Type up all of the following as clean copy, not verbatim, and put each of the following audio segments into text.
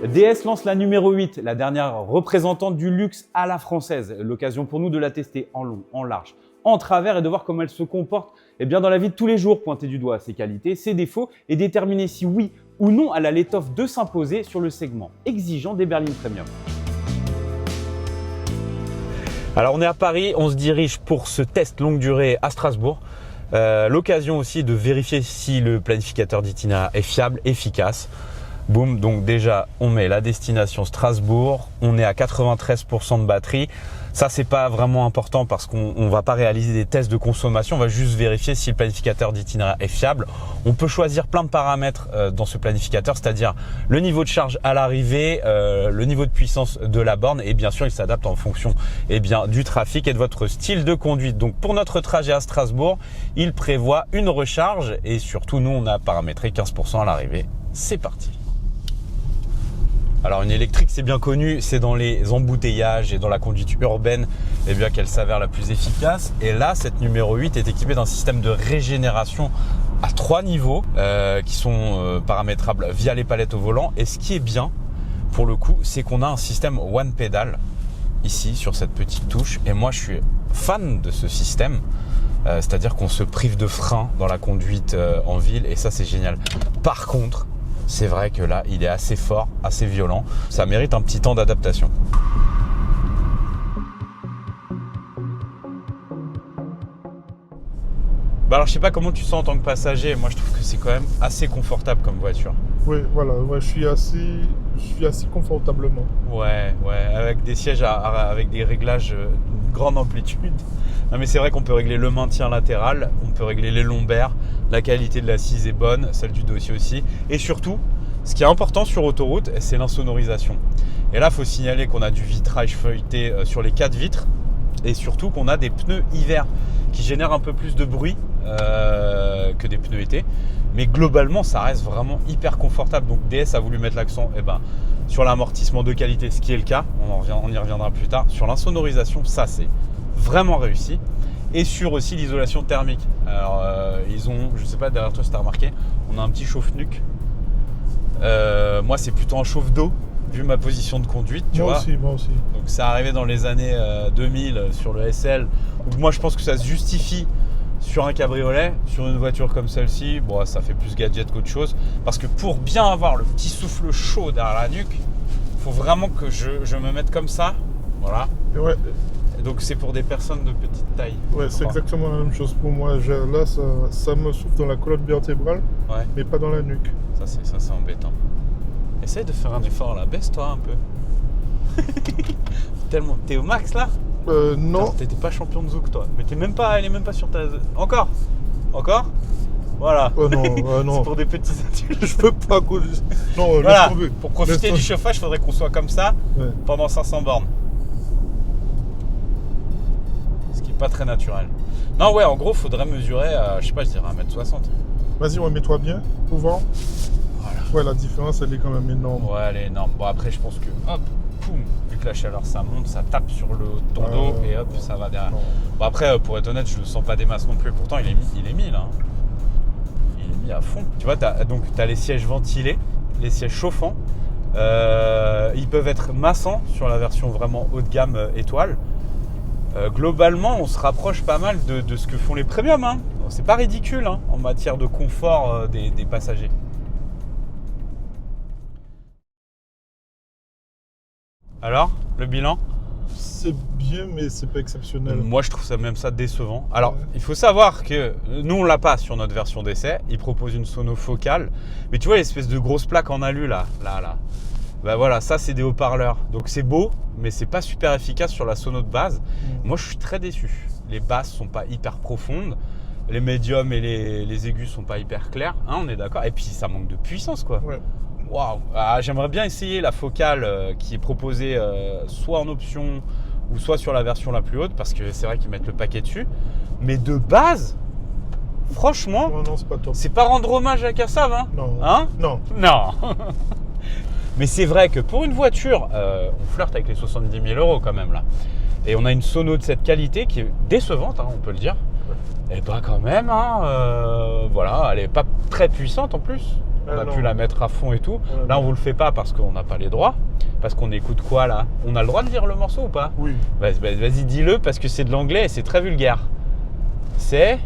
DS lance la numéro 8, la dernière représentante du luxe à la française. L'occasion pour nous de la tester en long, en large, en travers et de voir comment elle se comporte dans la vie de tous les jours, pointer du doigt ses qualités, ses défauts et déterminer si oui ou non elle a l'étoffe de s'imposer sur le segment exigeant des berlines premium. Alors on est à Paris, on se dirige pour ce test longue durée à Strasbourg. L'occasion aussi de vérifier si le planificateur d'itinéraire est fiable, efficace. Boum, donc déjà on met la destination Strasbourg, on est à 93% de batterie. Ça c'est pas vraiment important parce qu'on va pas réaliser des tests de consommation, on va juste vérifier si le planificateur d'itinéraire est fiable. On peut choisir plein de paramètres dans ce planificateur, c'est-à-dire le niveau de charge à l'arrivée, le niveau de puissance de la borne et bien sûr il s'adapte en fonction du trafic et de votre style de conduite. Donc pour notre trajet à Strasbourg, il prévoit une recharge et surtout nous on a paramétré 15% à l'arrivée. C'est parti. Alors une électrique c'est bien connu, c'est dans les embouteillages et dans la conduite urbaine qu'elle s'avère la plus efficace. Et là cette numéro 8 est équipée d'un système de régénération à 3 niveaux qui sont paramétrables via les palettes au volant. Et ce qui est bien pour le coup, c'est qu'on a un système one pedal ici sur cette petite touche. Et moi je suis fan de ce système, c'est-à-dire qu'on se prive de frein dans la conduite en ville et ça c'est génial. Par contre, c'est vrai que là, il est assez fort, assez violent. Ça mérite un petit temps d'adaptation. Alors, je sais pas comment tu sens en tant que passager. Moi, je trouve que c'est quand même assez confortable comme voiture. Oui, voilà. Ouais, je suis assis confortablement. Ouais, avec des sièges avec des réglages de grande amplitude. Non, mais c'est vrai qu'on peut régler le maintien latéral, on peut régler les lombaires, la qualité de l'assise est bonne, celle du dossier aussi. Et surtout, ce qui est important sur autoroute, c'est l'insonorisation. Et là, il faut signaler qu'on a du vitrage feuilleté sur les 4 vitres et surtout qu'on a des pneus hiver qui génèrent un peu plus de bruit que des pneus été. Mais globalement, ça reste vraiment hyper confortable. Donc DS a voulu mettre l'accent sur l'amortissement de qualité, ce qui est le cas. On y reviendra plus tard. Sur l'insonorisation, ça c'est vraiment réussi. Et sur aussi l'isolation thermique. Alors ils ont, je sais pas derrière toi si tu as remarqué, on a un petit chauffe-nuque. Moi c'est plutôt un chauffe-d'eau vu ma position de conduite. Moi aussi. Donc c'est arrivé dans les années 2000 sur le SL. Donc moi je pense que ça se justifie sur un cabriolet, sur une voiture comme celle-ci. Bon, ça fait plus gadget qu'autre chose. Parce que pour bien avoir le petit souffle chaud derrière la nuque, il faut vraiment que je me mette comme ça. Voilà. Ouais. Donc c'est pour des personnes de petite taille. Ouais, c'est exactement la même chose pour moi. Là, ça me souffle dans la colonne vertébrale, mais pas dans la nuque. Ça c'est embêtant. Essaye de faire un effort là, baisse-toi un peu. Tellement. T'es au max là ? Non. T'étais pas champion de zouk toi. Mais elle est même pas sur ta. Encore. Voilà. Non. C'est pour des petits adultes. Je peux pas conduire. Non, voilà. Laisse tomber. Pour profiter du chauffage, il faudrait qu'on soit comme ça pendant 500 bornes. Ce qui est pas très naturel. Non, en gros, faudrait mesurer, je sais pas, je dirais 1m60. Vas-y, mets-toi bien, pour voir. Voilà. Ouais, la différence, elle est quand même énorme. Ouais, elle est énorme. Bon, après, je pense que, hop, poum, vu que la chaleur, ça monte, ça tape sur le ton d'eau et hop, ça va derrière. Bon, après, pour être honnête, je le sens pas des masses non plus. Pourtant, il est mis là. Il est mis à fond. Tu vois, t'as les sièges ventilés, les sièges chauffants. Ils peuvent être massants sur la version vraiment haut de gamme étoile. Globalement, on se rapproche pas mal de ce que font les premiums. Hein. C'est pas ridicule en matière de confort des passagers. Alors, le bilan ? C'est bien, mais c'est pas exceptionnel. Moi, je trouve ça décevant. Alors, il faut savoir que nous, on l'a pas sur notre version d'essai. Ils proposent une sono focale. Mais tu vois l'espèce de grosse plaque en alu là. Bah voilà, ça c'est des haut-parleurs. Donc c'est beau, mais c'est pas super efficace sur la sono de base. Moi, je suis très déçu. Les basses sont pas hyper profondes. Les médiums et les aigus sont pas hyper clairs. On est d'accord. Et puis, ça manque de puissance, quoi. Ouais. Waouh. J'aimerais bien essayer la focale qui est proposée soit en option ou soit sur la version la plus haute, parce que c'est vrai qu'ils mettent le paquet dessus. Mais de base, franchement, non, c'est pas top. C'est pas rendre hommage à Kassav, hein ? Non. Hein ? Non. Mais c'est vrai que pour une voiture, on flirte avec les 70 000 € quand même là. Et on a une sono de cette qualité qui est décevante, on peut le dire. Et bah quand même, hein, voilà, elle est pas très puissante en plus. On a pu la mettre à fond et tout. Là, on vous le fait pas parce qu'on n'a pas les droits. Parce qu'on écoute quoi là? On a le droit de dire le morceau ou pas? Oui. Vas-y, dis-le parce que c'est de l'anglais et c'est très vulgaire. C'est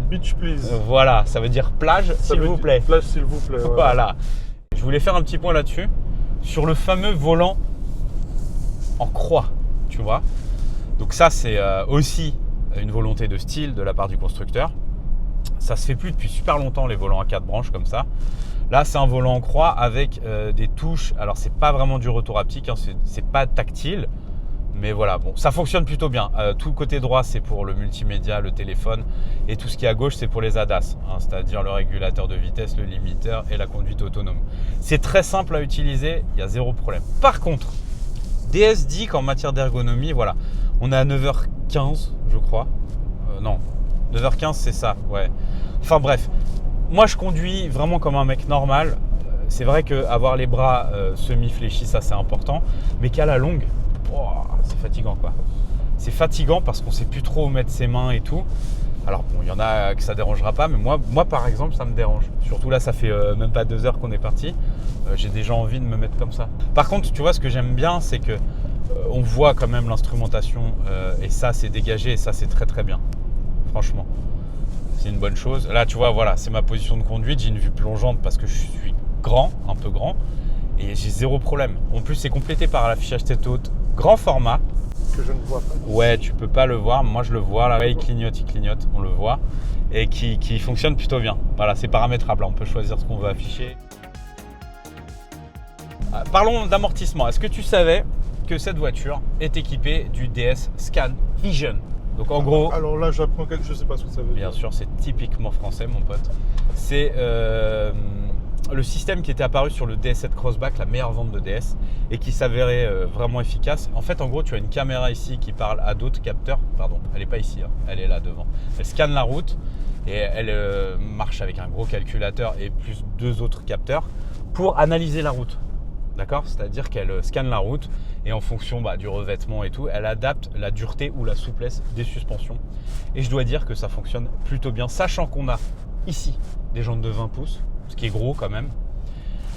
Beach please. Voilà, ça veut dire plage, s'il vous plaît. Plage, s'il vous plaît. Voilà. Je voulais faire un petit point là-dessus. Sur le fameux volant en croix, tu vois. Donc ça, c'est aussi une volonté de style de la part du constructeur. Ça se fait plus depuis super longtemps, les volants à 4 branches comme ça. Là, c'est un volant en croix avec des touches. Alors, c'est pas vraiment du retour haptique, hein, c'est pas tactile. Mais voilà, bon, ça fonctionne plutôt bien. Tout le côté droit, c'est pour le multimédia, le téléphone. Et tout ce qui est à gauche, c'est pour les ADAS, hein, c'est-à-dire le régulateur de vitesse, le limiteur et la conduite autonome. C'est très simple à utiliser, il y a zéro problème. Par contre, DS dit qu'en matière d'ergonomie, voilà, on est à 9h15, je crois. Non, 9h15, c'est ça, ouais. Enfin bref, moi je conduis vraiment comme un mec normal. C'est vrai qu'avoir les bras semi-fléchis, ça c'est important. Mais qu'à la longue, c'est fatigant quoi. C'est fatigant parce qu'on ne sait plus trop où mettre ses mains et tout. Alors bon, il y en a que ça ne dérangera pas, mais moi par exemple, ça me dérange. Surtout là, ça fait même pas 2 heures qu'on est parti. J'ai déjà envie de me mettre comme ça. Par contre, tu vois, ce que j'aime bien, c'est que on voit quand même l'instrumentation et ça, c'est dégagé et ça, c'est très très bien. Franchement, c'est une bonne chose. Là, tu vois, voilà, c'est ma position de conduite. J'ai une vue plongeante parce que je suis grand, un peu grand, et j'ai zéro problème. En plus, c'est complété par l'affichage tête haute, grand format. Que je ne vois pas. Ouais, tu peux pas le voir. Moi, je le vois. Là, ouais, il clignote, on le voit. Et qui fonctionne plutôt bien. Voilà, c'est paramétrable. Là, on peut choisir ce qu'on veut afficher. Parlons d'amortissement. Est-ce que tu savais que cette voiture est équipée du DS Scan Vision? Donc en gros... Alors là, j'apprends quelque chose, je ne sais pas ce que ça veut dire. Bien sûr, c'est typiquement français, mon pote. C'est le système qui était apparu sur le DS7 Crossback, la meilleure vente de DS, et qui s'avérait vraiment efficace. En fait, en gros, tu as une caméra ici qui parle à d'autres capteurs. Pardon, elle n'est pas ici, hein, elle est là devant. Elle scanne la route et elle marche avec un gros calculateur et plus 2 autres capteurs pour analyser la route. D'accord? C'est-à-dire qu'elle scanne la route et en fonction du revêtement et tout, elle adapte la dureté ou la souplesse des suspensions. Et je dois dire que ça fonctionne plutôt bien, sachant qu'on a ici des jantes de 20 pouces, ce qui est gros quand même.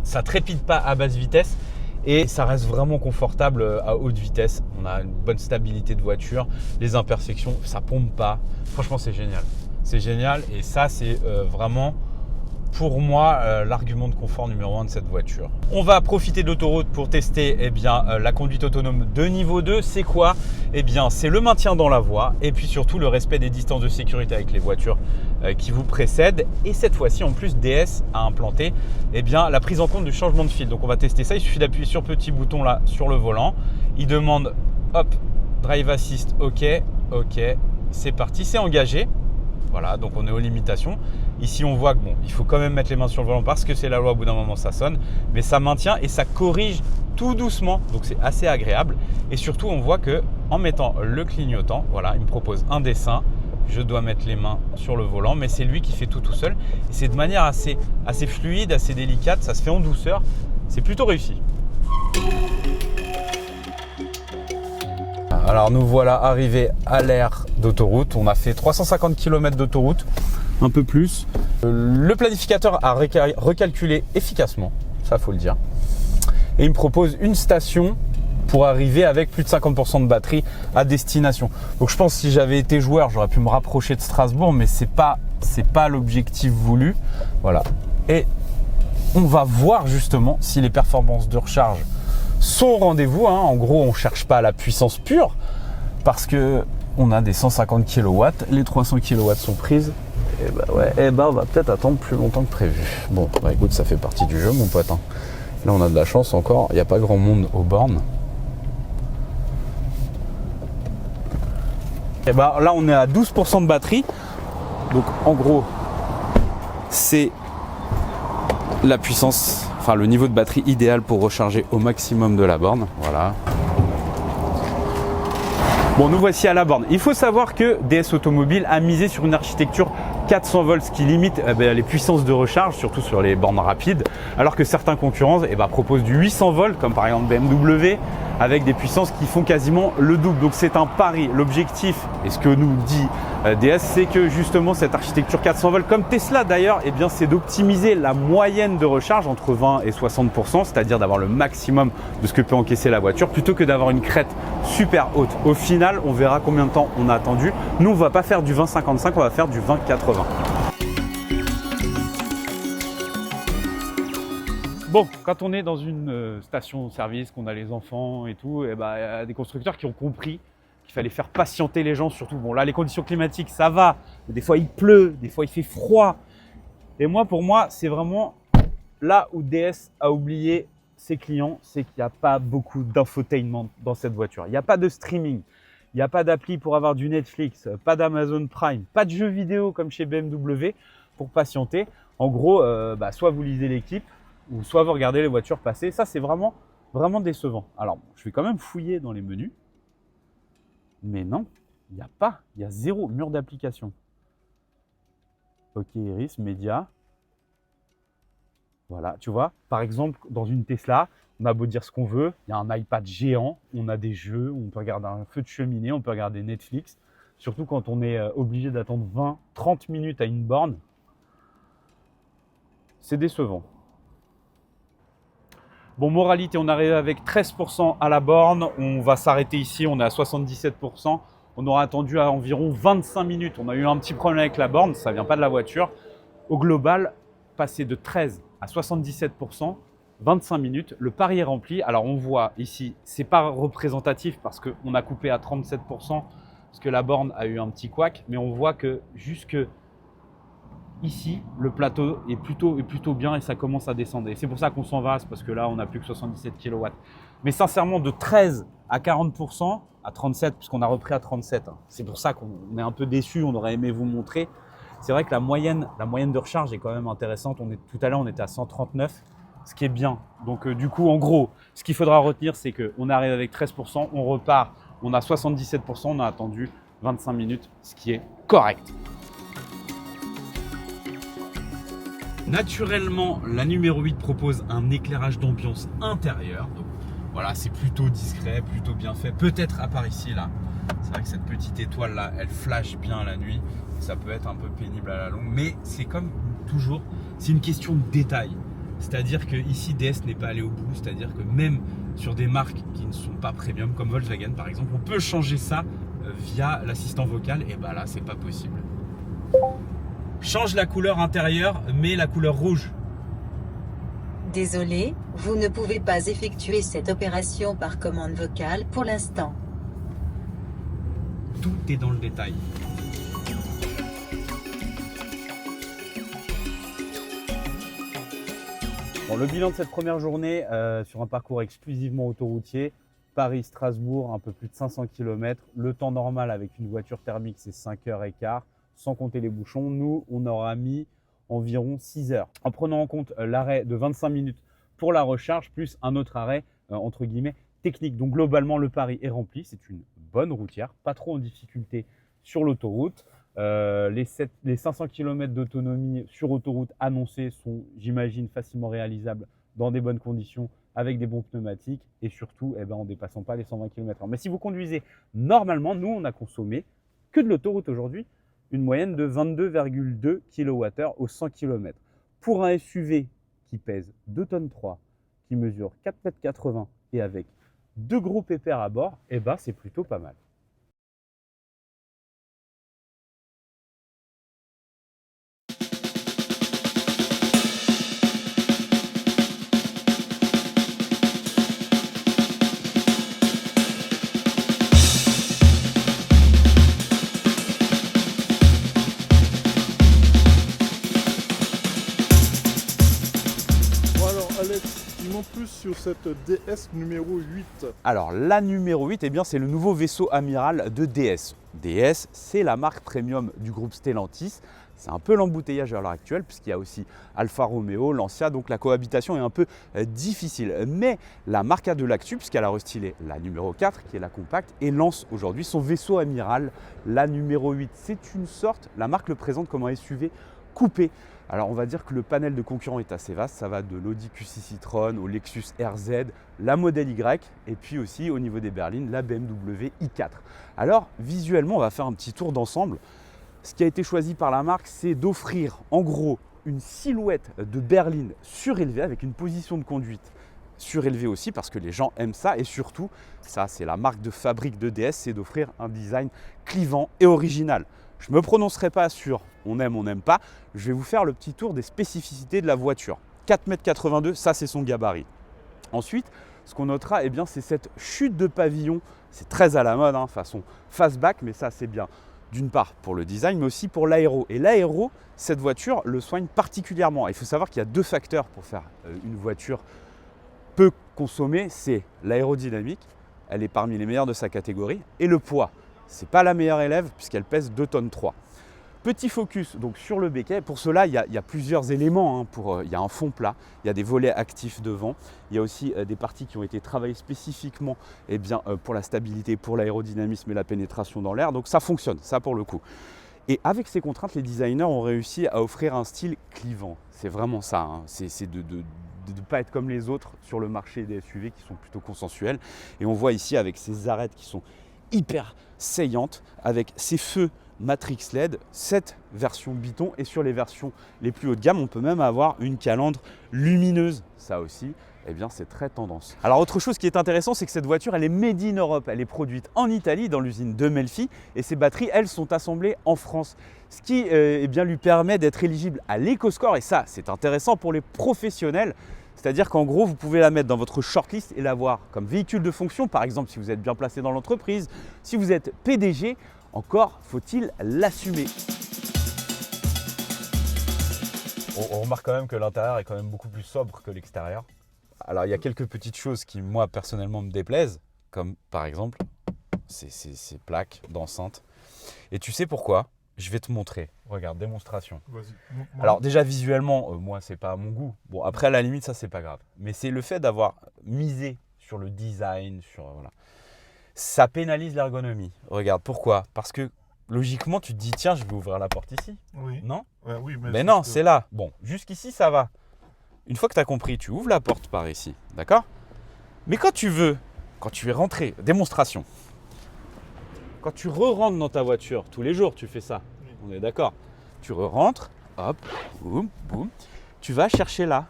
Ça trépide pas à basse vitesse et ça reste vraiment confortable à haute vitesse. On a une bonne stabilité de voiture, les imperfections, ça pompe pas. Franchement, c'est génial. C'est génial et ça, c'est vraiment... pour moi, l'argument de confort numéro 1 de cette voiture. On va profiter de l'autoroute pour tester la conduite autonome de niveau 2. C'est quoi? C'est le maintien dans la voie et puis surtout le respect des distances de sécurité avec les voitures qui vous précèdent. Et cette fois-ci, en plus, DS a implanté la prise en compte du changement de fil. Donc on va tester ça. Il suffit d'appuyer sur le petit bouton là sur le volant. Il demande, hop, Drive Assist, ok, c'est parti, c'est engagé. Voilà, donc on est aux limitations. Ici, on voit que il faut quand même mettre les mains sur le volant parce que c'est la loi. Au bout d'un moment, ça sonne, mais ça maintient et ça corrige tout doucement. Donc c'est assez agréable. Et surtout, on voit que en mettant le clignotant, voilà, il me propose un dessin. Je dois mettre les mains sur le volant, mais c'est lui qui fait tout seul. Et c'est de manière assez fluide, assez délicate. Ça se fait en douceur. C'est plutôt réussi. Alors nous voilà arrivés à l'aire d'autoroute. On a fait 350 km d'autoroute, un peu plus. Le planificateur a recalculé efficacement, ça faut le dire. Et il me propose une station pour arriver avec plus de 50% de batterie à destination. Donc je pense que si j'avais été joueur, j'aurais pu me rapprocher de Strasbourg, mais c'est pas l'objectif voulu. Voilà. Et on va voir justement si les performances de recharge sont au rendez-vous. En gros, on ne cherche pas la puissance pure parce que on a des 150 kW, les 300 kW sont prises. On va peut-être attendre plus longtemps que prévu. Bon, écoute, ça fait partie du jeu, mon pote. Là, on a de la chance encore. Il n'y a pas grand monde aux bornes. Là, on est à 12% de batterie. Donc, en gros, c'est la puissance, le niveau de batterie idéal pour recharger au maximum de la borne. Voilà. Bon, nous voici à la borne. Il faut savoir que DS Automobile a misé sur une architecture 400 volts, ce qui limite les puissances de recharge, surtout sur les bornes rapides, alors que certains concurrents proposent du 800 volts, comme par exemple BMW, avec des puissances qui font quasiment le double. Donc c'est un pari. L'objectif, et ce que nous dit DS, c'est que justement cette architecture 400 volts, comme Tesla d'ailleurs, eh bien c'est d'optimiser la moyenne de recharge entre 20 et 60%, c'est-à-dire d'avoir le maximum de ce que peut encaisser la voiture, plutôt que d'avoir une crête super haute. Au final, on verra combien de temps on a attendu. Nous, on ne va pas faire du 20-55, on va faire du 20-80. Bon, quand on est dans une station-service, qu'on a les enfants et tout, et ben, y a des constructeurs qui ont compris qu'il fallait faire patienter les gens, surtout. Bon, là, les conditions climatiques, ça va. Mais des fois, il pleut, des fois, il fait froid. Et moi, pour moi, c'est vraiment là où DS a oublié ses clients, c'est qu'il n'y a pas beaucoup d'infotainment dans cette voiture. Il n'y a pas de streaming, il n'y a pas d'appli pour avoir du Netflix, pas d'Amazon Prime, pas de jeux vidéo comme chez BMW pour patienter. En gros, soit vous lisez l'équipe, ou soit vous regardez les voitures passer. Ça, c'est vraiment décevant. Alors, je vais quand même fouiller dans les menus. Mais non, il n'y a pas. Il y a zéro mur d'application. Ok, Iris, média. Voilà, tu vois. Par exemple, dans une Tesla, on a beau dire ce qu'on veut. Il y a un iPad géant. On a des jeux. On peut regarder un feu de cheminée. On peut regarder Netflix. Surtout quand on est obligé d'attendre 20-30 minutes à une borne. C'est décevant. Bon, moralité, on arrive avec 13% à la borne. On va s'arrêter ici, on est à 77%. On aura attendu à environ 25 minutes. On a eu un petit problème avec la borne, ça ne vient pas de la voiture. Au global, passer de 13 à 77%, 25 minutes, le pari est rempli. Alors on voit ici, ce n'est pas représentatif parce qu'on a coupé à 37%, parce que la borne a eu un petit couac, mais on voit que jusque ici, le plateau est plutôt bien et ça commence à descendre. Et c'est pour ça qu'on s'en va, parce que là, on n'a plus que 77 kW. Mais sincèrement, de 13 à 40%, à 37, puisqu'on a repris à 37, c'est pour ça qu'on est un peu déçus, on aurait aimé vous montrer. C'est vrai que la moyenne de recharge est quand même intéressante. Tout à l'heure, on était à 139, ce qui est bien. Donc du coup, en gros, ce qu'il faudra retenir, c'est qu'on arrive avec 13%, on repart, on a 77%, on a attendu 25 minutes, ce qui est correct. Naturellement, la numéro 8 propose un éclairage d'ambiance intérieur. Donc voilà, c'est plutôt discret, plutôt bien fait. Peut-être à part ici, là. C'est vrai que cette petite étoile là, elle flash bien la nuit. Ça peut être un peu pénible à la longue. Mais c'est comme toujours, c'est une question de détail. C'est-à-dire que ici, DS n'est pas allé au bout. C'est-à-dire que même sur des marques qui ne sont pas premium, comme Volkswagen par exemple, on peut changer ça via l'assistant vocal. Et bah là, c'est pas possible. Change la couleur intérieure, mais la couleur rouge. Désolé, vous ne pouvez pas effectuer cette opération par commande vocale pour l'instant. Tout est dans le détail. Bon, le bilan de cette première journée sur un parcours exclusivement autoroutier, Paris-Strasbourg, un peu plus de 500 km. Le temps normal avec une voiture thermique, c'est 5h15. Sans compter les bouchons, nous, on aura mis environ 6 heures. En prenant en compte l'arrêt de 25 minutes pour la recharge, plus un autre arrêt, entre guillemets, technique. Donc globalement, le pari est rempli. C'est une bonne routière, pas trop en difficulté sur l'autoroute. Les 500 km d'autonomie sur autoroute annoncés sont, j'imagine, facilement réalisables dans des bonnes conditions, avec des bons pneumatiques et surtout en ne dépassant pas les 120 km/h. Mais si vous conduisez normalement, nous, on a consommé que de l'autoroute aujourd'hui, une moyenne de 22,2 kWh au 100 km. Pour un SUV qui pèse 2,3 tonnes, qui mesure 4,80 m et avec 2 gros pépères à bord, c'est plutôt pas mal. Plus sur cette DS numéro 8. Alors la numéro 8, c'est le nouveau vaisseau amiral de DS. DS, c'est la marque premium du groupe Stellantis. C'est un peu l'embouteillage à l'heure actuelle puisqu'il y a aussi Alfa Romeo, Lancia, donc la cohabitation est un peu difficile. Mais la marque a de l'actu puisqu'elle a restylé la numéro 4 qui est la compacte et lance aujourd'hui son vaisseau amiral, la numéro 8. C'est une sorte, la marque le présente comme un SUV coupé. Alors on va dire que le panel de concurrents est assez vaste, ça va de l'Audi Q6 e-tron au Lexus RZ, la Model Y et puis aussi au niveau des berlines la BMW i4. Alors visuellement on va faire un petit tour d'ensemble. Ce qui a été choisi par la marque, c'est d'offrir en gros une silhouette de berline surélevée avec une position de conduite surélevée aussi parce que les gens aiment ça et surtout, ça c'est la marque de fabrique de DS, c'est d'offrir un design clivant et original. Je ne me prononcerai pas sur on n'aime pas, je vais vous faire le petit tour des spécificités de la voiture. 4,82 m, ça c'est son gabarit. Ensuite, ce qu'on notera, eh bien, c'est cette chute de pavillon, c'est très à la mode, façon fastback, mais ça c'est bien. D'une part pour le design, mais aussi pour l'aéro. Et l'aéro, cette voiture le soigne particulièrement. Il faut savoir qu'il y a deux facteurs pour faire une voiture peu consommée, c'est l'aérodynamique, elle est parmi les meilleures de sa catégorie, et le poids. Ce n'est pas la meilleure élève puisqu'elle pèse 2,3 tonnes. Petit focus donc sur le béquet. Pour cela, il y a plusieurs éléments. Il y a un fond plat, il y a des volets actifs devant, il y a aussi des parties qui ont été travaillées spécifiquement pour la stabilité, pour l'aérodynamisme et la pénétration dans l'air. Donc ça fonctionne, ça pour le coup. Et avec ces contraintes, les designers ont réussi à offrir un style clivant. C'est vraiment ça, c'est de ne pas être comme les autres sur le marché des SUV qui sont plutôt consensuels. Et on voit ici avec ces arêtes qui sont hyper saillantes, avec ces feux Matrix LED, cette version Biton, et sur les versions les plus haut de gamme, on peut même avoir une calandre lumineuse. Ça aussi, eh bien, c'est très tendance. Alors autre chose qui est intéressant, c'est que cette voiture, elle est made in Europe. Elle est produite en Italie, dans l'usine de Melfi, et ses batteries, elles, sont assemblées en France. Ce qui lui permet d'être éligible à l'EcoScore, et ça, c'est intéressant pour les professionnels. C'est-à-dire qu'en gros, vous pouvez la mettre dans votre shortlist et l'avoir comme véhicule de fonction, par exemple si vous êtes bien placé dans l'entreprise, si vous êtes PDG, encore faut-il l'assumer. On remarque quand même que l'intérieur est quand même beaucoup plus sobre que l'extérieur. Alors il y a quelques petites choses qui moi personnellement me déplaisent, comme par exemple ces plaques d'enceinte. Et tu sais pourquoi ? Je vais te montrer. Regarde, démonstration. Vas-y. Alors déjà visuellement, moi c'est pas à mon goût. Bon après à la limite ça c'est pas grave. Mais c'est le fait d'avoir misé sur le design, voilà. Ça pénalise l'ergonomie. Regarde, pourquoi ? Parce que logiquement tu te dis tiens je vais ouvrir la porte ici. Oui. Non ? Oui, mais non, c'est là. Bon, jusqu'ici ça va. Une fois que tu as compris, tu ouvres la porte par ici. D'accord ? Mais quand tu es rentré, démonstration. Quand tu re-rentres dans ta voiture, tous les jours tu fais ça, on est d'accord. Tu re-rentres, hop, boum, boum. Tu vas chercher là,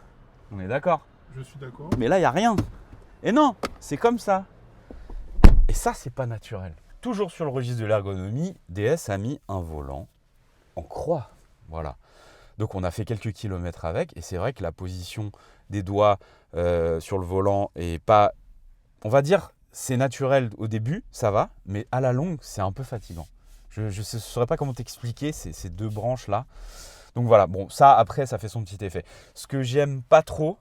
on est d'accord. Je suis d'accord. Mais là, il n'y a rien. Et non, c'est comme ça. Et ça, c'est pas naturel. Toujours sur le registre de l'ergonomie, DS a mis un volant en croix. Voilà. Donc on a fait quelques kilomètres avec, et c'est vrai que la position des doigts sur le volant est pas, on va dire, c'est naturel au début, ça va, mais à la longue, c'est un peu fatigant. Je ne saurais pas comment t'expliquer ces deux branches-là. Donc voilà, bon, ça, après, ça fait son petit effet. Ce que j'aime pas trop,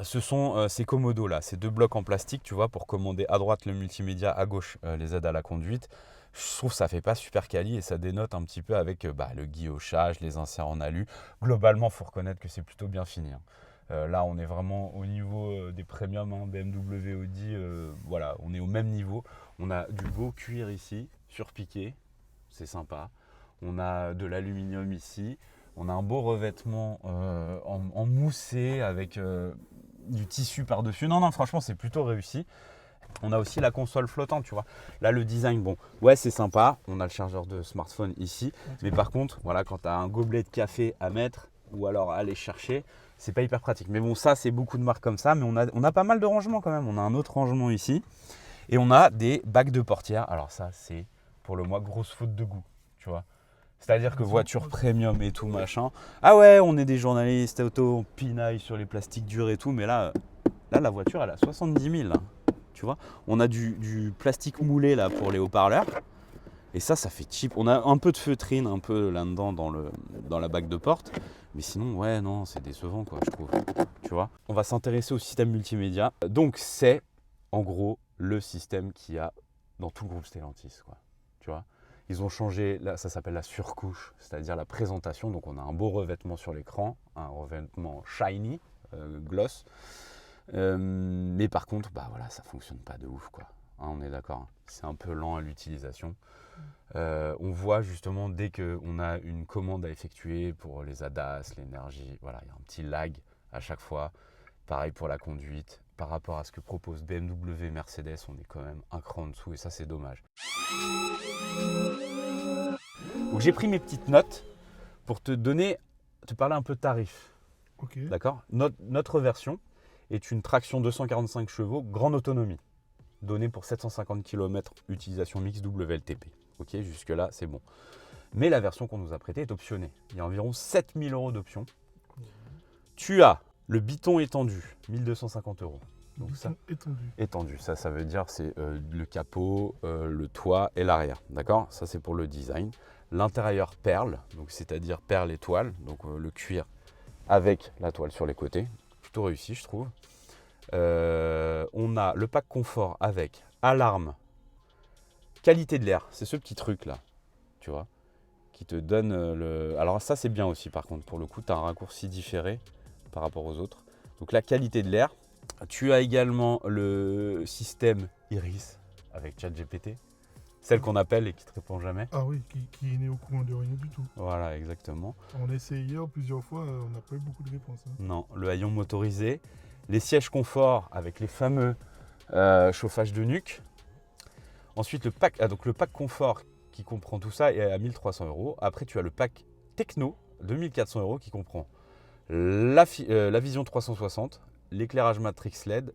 ce sont ces commodos-là, ces deux blocs en plastique, tu vois, pour commander à droite le multimédia, à gauche les aides à la conduite. Je trouve que ça fait pas super quali et ça dénote un petit peu avec le guillochage, les inserts en alu. Globalement, il faut reconnaître que c'est plutôt bien fini. Là, on est vraiment au niveau des premiums, BMW, Audi, voilà, on est au même niveau. On a du beau cuir ici, surpiqué, c'est sympa. On a de l'aluminium ici. On a un beau revêtement en moussé avec du tissu par-dessus. Non, franchement, c'est plutôt réussi. On a aussi la console flottante, tu vois. Là, le design, bon, ouais, c'est sympa. On a le chargeur de smartphone ici. Mais par contre, voilà, quand tu as un gobelet de café à mettre ou alors à aller chercher, c'est pas hyper pratique. Mais bon, ça, c'est beaucoup de marques comme ça. Mais on a pas mal de rangements quand même. On a un autre rangement ici. Et on a des bacs de portière. Alors ça, c'est pour le moins grosse faute de goût, tu vois. C'est-à-dire que voiture premium et tout machin. Ah ouais, on est des journalistes auto, on pinaille sur les plastiques durs et tout. Mais là la voiture, elle a 70 000. Là, tu vois. On a du plastique moulé là pour les haut-parleurs. Et ça fait cheap. On a un peu de feutrine, un peu là-dedans dans la bague de porte. Mais sinon, ouais, non, c'est décevant, quoi, je trouve. Tu vois. On va s'intéresser au système multimédia. Donc, c'est en gros le système qu'il y a dans tout le groupe Stellantis, quoi. Tu vois. Ils ont changé, là, ça s'appelle la surcouche, c'est-à-dire la présentation. Donc, on a un beau revêtement sur l'écran, un revêtement shiny, gloss. Mais par contre, voilà, ça fonctionne pas de ouf, quoi. hein, on est d'accord. C'est un peu lent à l'utilisation. On voit justement dès qu'on a une commande à effectuer pour les ADAS, l'énergie, voilà, il y a un petit lag à chaque fois. Pareil pour la conduite. Par rapport à ce que propose BMW, Mercedes, on est quand même un cran en dessous et ça c'est dommage. Donc j'ai pris mes petites notes pour te parler un peu de tarifs. Ok. D'accord. Notre version est une traction 245 chevaux, grande autonomie, donnée pour 750 km utilisation mixte WLTP. Ok, jusque-là, c'est bon. Mais la version qu'on nous a prêtée est optionnée. Il y a environ 7000 € d'options. Tu as le biton étendu, 1250 €. Donc ça, étendu, ça veut dire c'est le capot, le toit et l'arrière. D'accord. Ça, c'est pour le design. L'intérieur perle, donc c'est-à-dire perle et toile, donc le cuir avec la toile sur les côtés. Plutôt réussi, je trouve. On a le pack confort avec alarme, qualité de l'air. C'est ce petit truc là, tu vois, qui te donne le... Alors ça, c'est bien aussi par contre. Pour le coup, tu as un raccourci différé par rapport aux autres. Donc la qualité de l'air. Tu as également le système Iris avec ChatGPT. Celle qu'on appelle et qui ne te répond jamais. Ah oui, qui n'est au courant de rien du tout. Voilà, exactement. On a essayé hier plusieurs fois, on n'a pas eu beaucoup de réponses. Hein. Non, le haillon motorisé. Les sièges confort avec les fameux chauffages de nuque. Ensuite, le pack confort qui comprend tout ça est à 1300 €. Après, tu as le pack techno, 2400 € qui comprend la vision 360, l'éclairage matrix LED,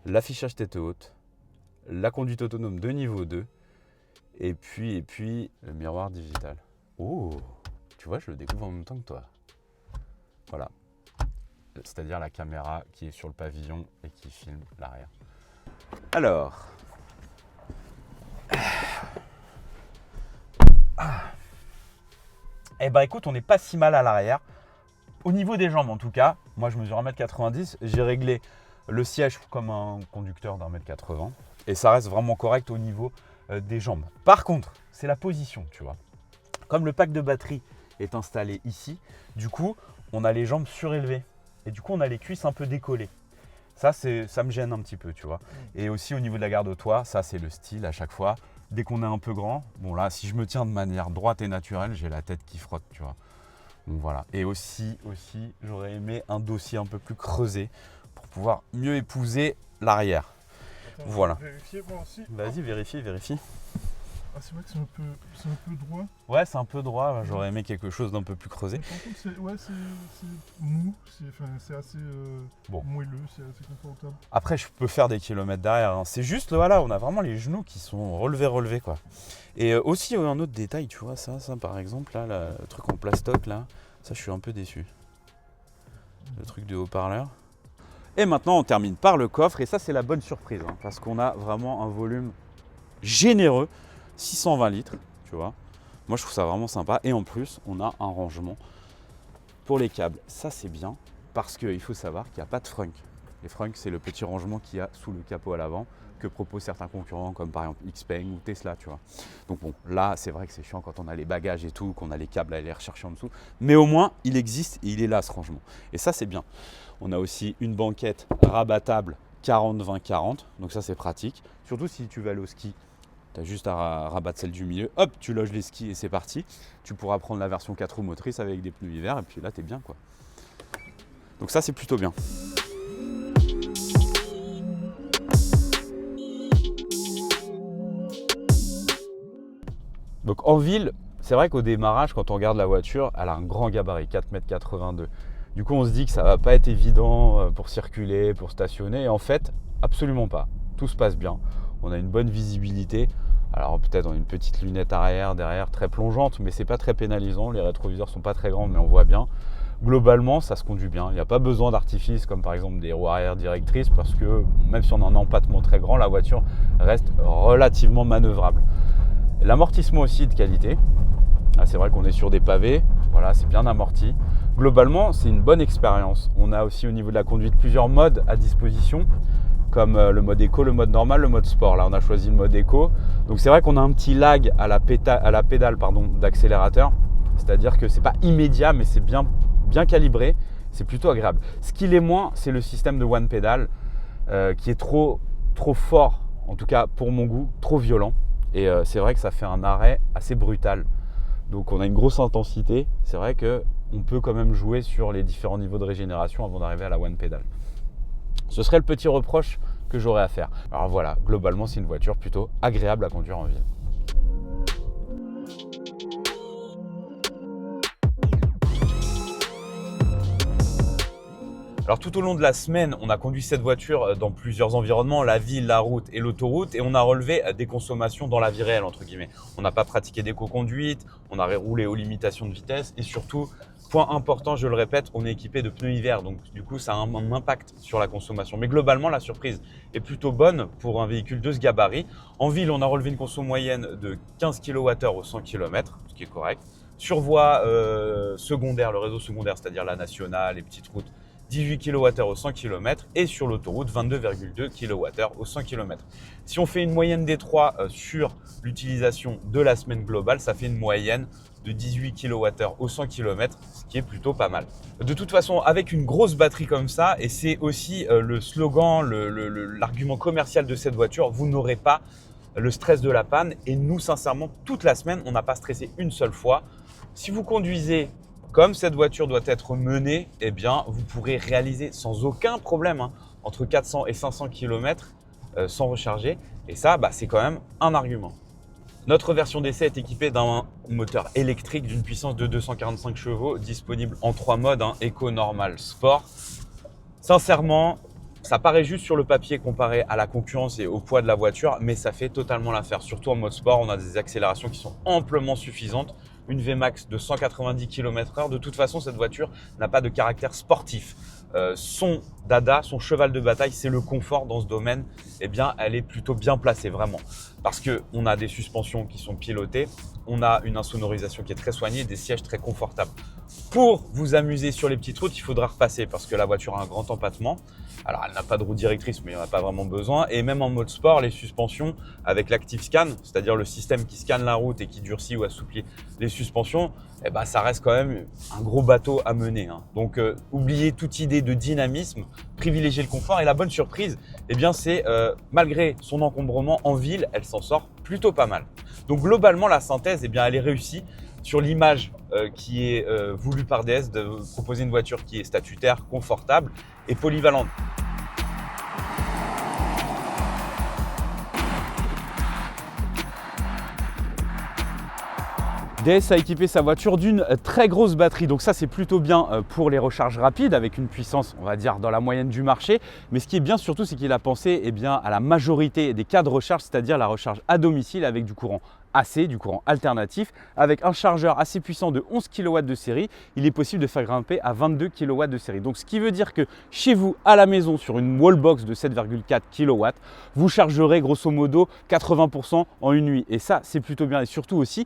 l'affichage tête haute, la conduite autonome de niveau 2 et puis le miroir digital. Oh, tu vois, je le découvre en même temps que toi. Voilà. C'est-à-dire la caméra qui est sur le pavillon et qui filme l'arrière. Alors. Eh ben écoute, on n'est pas si mal à l'arrière. Au niveau des jambes en tout cas, moi je mesure 1m90, j'ai réglé le siège comme un conducteur d'1m80 et ça reste vraiment correct au niveau des jambes. Par contre, c'est la position, tu vois. Comme le pack de batterie est installé ici, du coup, on a les jambes surélevées et du coup, on a les cuisses un peu décollées. Ça me gêne un petit peu, tu vois. Et aussi au niveau de la garde au toit, ça c'est le style à chaque fois. Dès qu'on est un peu grand, bon là, si je me tiens de manière droite et naturelle, j'ai la tête qui frotte, tu vois. Donc voilà. Et aussi, j'aurais aimé un dossier un peu plus creusé pour pouvoir mieux épouser l'arrière. Attends, voilà. Vérifier moi aussi. Vas-y, vérifie. Ah, c'est vrai que c'est un peu droit. Ouais, c'est un peu droit. J'aurais aimé quelque chose d'un peu plus creusé. Mais par contre, c'est mou. C'est assez moelleux, c'est assez confortable. Après, je peux faire des kilomètres derrière. Hein. C'est juste, voilà, on a vraiment les genoux qui sont relevés, quoi. Et aussi, un autre détail, tu vois, ça par exemple, là, le truc en plastoc, là, ça, je suis un peu déçu. Le truc de haut-parleur. Et maintenant, on termine par le coffre. Et ça, c'est la bonne surprise, hein, parce qu'on a vraiment un volume généreux, 620 litres, tu vois. Moi, je trouve ça vraiment sympa. Et en plus, on a un rangement pour les câbles. Ça, c'est bien, parce qu'il faut savoir qu'il n'y a pas de frunk. Les frunks, c'est le petit rangement qu'il y a sous le capot à l'avant, que proposent certains concurrents, comme par exemple Xpeng ou Tesla, tu vois. Donc bon, là, c'est vrai que c'est chiant quand on a les bagages et tout, qu'on a les câbles à aller rechercher en dessous. Mais au moins, il existe et il est là, ce rangement. Et ça, c'est bien. On a aussi une banquette rabattable 40-20-40. Donc ça, c'est pratique. Surtout si tu vas aller au ski. Tu as juste à rabattre celle du milieu. Hop, tu loges les skis et c'est parti. Tu pourras prendre la version 4 roues motrices avec des pneus hiver. Et puis là, tu es bien, quoi. Donc ça, c'est plutôt bien. Donc en ville, c'est vrai qu'au démarrage, quand on regarde la voiture, elle a un grand gabarit, 4,82 m. Du coup, on se dit que ça ne va pas être évident pour circuler, pour stationner. Et en fait, absolument pas. Tout se passe bien. On a une bonne visibilité. Alors peut-être on a une petite lunette arrière, derrière, très plongeante, mais c'est pas très pénalisant. Les rétroviseurs sont pas très grands, mais on voit bien. Globalement, ça se conduit bien. Il n'y a pas besoin d'artifice comme par exemple des roues arrière directrices parce que même si on a un empattement très grand, la voiture reste relativement manœuvrable. L'amortissement aussi est de qualité. Ah, c'est vrai qu'on est sur des pavés, voilà, c'est bien amorti. Globalement, c'est une bonne expérience. On a aussi au niveau de la conduite plusieurs modes à disposition, comme le mode éco, le mode normal, le mode sport. Là, on a choisi le mode éco. Donc c'est vrai qu'on a un petit lag à la pédale d'accélérateur. C'est-à-dire que c'est pas immédiat, mais c'est bien calibré. C'est plutôt agréable. Ce qui l'est moins, c'est le système de one pedal qui est trop fort en tout cas pour mon goût, trop violent. Et c'est vrai que ça fait un arrêt assez brutal. Donc on a une grosse intensité. C'est vrai qu'on peut quand même jouer sur les différents niveaux de régénération avant d'arriver à la one pedal. Ce serait le petit reproche que j'aurais à faire. Alors voilà, globalement c'est une voiture plutôt agréable à conduire en ville. Alors tout au long de la semaine, on a conduit cette voiture dans plusieurs environnements, la ville, la route et l'autoroute, et on a relevé des consommations dans la vie réelle, entre guillemets. On n'a pas pratiqué d'éco-conduite, on a roulé aux limitations de vitesse, et surtout, point important, je le répète, on est équipé de pneus hiver, donc du coup ça a un impact sur la consommation. Mais globalement, la surprise est plutôt bonne pour un véhicule de ce gabarit. En ville, on a relevé une conso moyenne de 15 kWh au 100 km, ce qui est correct. Sur voie secondaire, le réseau secondaire, c'est-à-dire la nationale, les petites routes, 18 kWh au 100 km, et sur l'autoroute 22,2 kWh au 100 km. Si on fait une moyenne des trois sur l'utilisation de la semaine globale, ça fait une moyenne de 18 kWh au 100 km, ce qui est plutôt pas mal. De toute façon, avec une grosse batterie comme ça, et c'est aussi le slogan, l'argument commercial de cette voiture, vous n'aurez pas le stress de la panne. Et nous, sincèrement, toute la semaine, on n'a pas stressé une seule fois. Si vous conduisez comme cette voiture doit être menée, eh bien, vous pourrez réaliser sans aucun problème entre 400 et 500 km sans recharger. Et ça, c'est quand même un argument. Notre version d'essai est équipée d'un moteur électrique d'une puissance de 245 chevaux, disponible en 3 modes, Eco, Normal, Sport. Sincèrement, ça paraît juste sur le papier comparé à la concurrence et au poids de la voiture, mais ça fait totalement l'affaire. Surtout en mode sport, on a des accélérations qui sont amplement suffisantes. Une Vmax de 190 km/h. De toute façon, cette voiture n'a pas de caractère sportif. Son dada, son cheval de bataille, c'est le confort dans ce domaine. Eh bien, elle est plutôt bien placée, vraiment. Parce qu'on a des suspensions qui sont pilotées, on a une insonorisation qui est très soignée, des sièges très confortables. Pour vous amuser sur les petites routes, il faudra repasser parce que la voiture a un grand empattement. Alors, elle n'a pas de roue directrice, mais il n'y en a pas vraiment besoin. Et même en mode sport, les suspensions avec l'Active Scan, c'est-à-dire le système qui scanne la route et qui durcit ou assouplit les suspensions, ça reste quand même un gros bateau à mener. Donc, oubliez toute idée de dynamisme, privilégiez le confort. Et la bonne surprise, c'est malgré son encombrement en ville, elle s'en sort plutôt pas mal. Donc, globalement, la synthèse, elle est réussie sur l'image qui est voulue par DS de proposer une voiture qui est statutaire, confortable et polyvalente. DS a équipé sa voiture d'une très grosse batterie, donc ça c'est plutôt bien pour les recharges rapides avec une puissance, on va dire, dans la moyenne du marché. Mais ce qui est bien surtout, c'est qu'il a pensé à la majorité des cas de recharge, c'est-à-dire la recharge à domicile avec du courant AC, du courant alternatif. Avec un chargeur assez puissant de 11 kW de série, il est possible de faire grimper à 22 kW de série. Donc ce qui veut dire que chez vous, à la maison, sur une wallbox de 7,4 kW, vous chargerez grosso modo 80% en une nuit. Et ça, c'est plutôt bien. Et surtout aussi,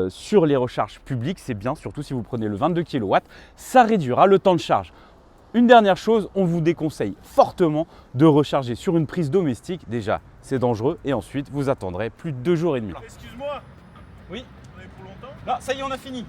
sur les recharges publiques, c'est bien, surtout si vous prenez le 22 kW, ça réduira le temps de charge. Une dernière chose, on vous déconseille fortement de recharger sur une prise domestique. Déjà, c'est dangereux, et ensuite, vous attendrez plus de 2 jours et demi. Excuse-moi. Oui. On est pour longtemps? Non, ça y est, on a fini.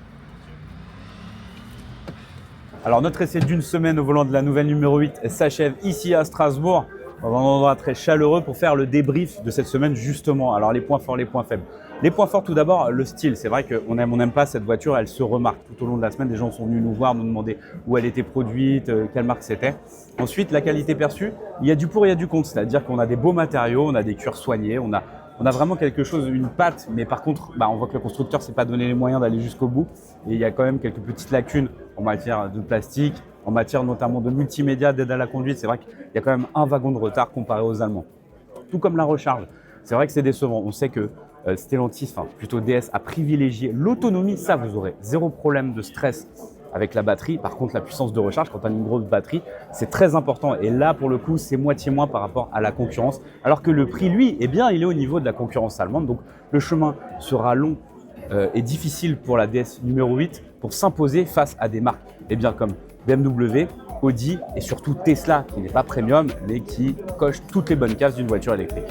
Alors, notre essai d'une semaine au volant de la nouvelle numéro 8 s'achève ici à Strasbourg, dans un endroit très chaleureux pour faire le débrief de cette semaine justement. Alors, les points forts, les points faibles. Les points forts, tout d'abord, le style. C'est vrai qu'on aime, on n'aime pas cette voiture, elle se remarque tout au long de la semaine. Des gens sont venus nous voir, nous demander où elle était produite, quelle marque c'était. Ensuite, la qualité perçue, il y a du pour, il y a du contre. C'est-à-dire qu'on a des beaux matériaux, on a des cuirs soignés, on a vraiment quelque chose, une patte. Mais par contre, on voit que le constructeur ne s'est pas donné les moyens d'aller jusqu'au bout. Et il y a quand même quelques petites lacunes en matière de plastique, en matière notamment de multimédia, d'aide à la conduite. C'est vrai qu'il y a quand même un wagon de retard comparé aux Allemands. Tout comme la recharge. C'est vrai que c'est décevant. On sait que Stellantis, plutôt DS, a privilégié l'autonomie. Ça, vous aurez zéro problème de stress avec la batterie. Par contre, la puissance de recharge, quand on a une grosse batterie, c'est très important. Et là, pour le coup, c'est moitié moins par rapport à la concurrence. Alors que le prix, lui, il est au niveau de la concurrence allemande. Donc, le chemin sera long et difficile pour la DS numéro 8 pour s'imposer face à des marques comme BMW, Audi et surtout Tesla, qui n'est pas premium, mais qui coche toutes les bonnes cases d'une voiture électrique.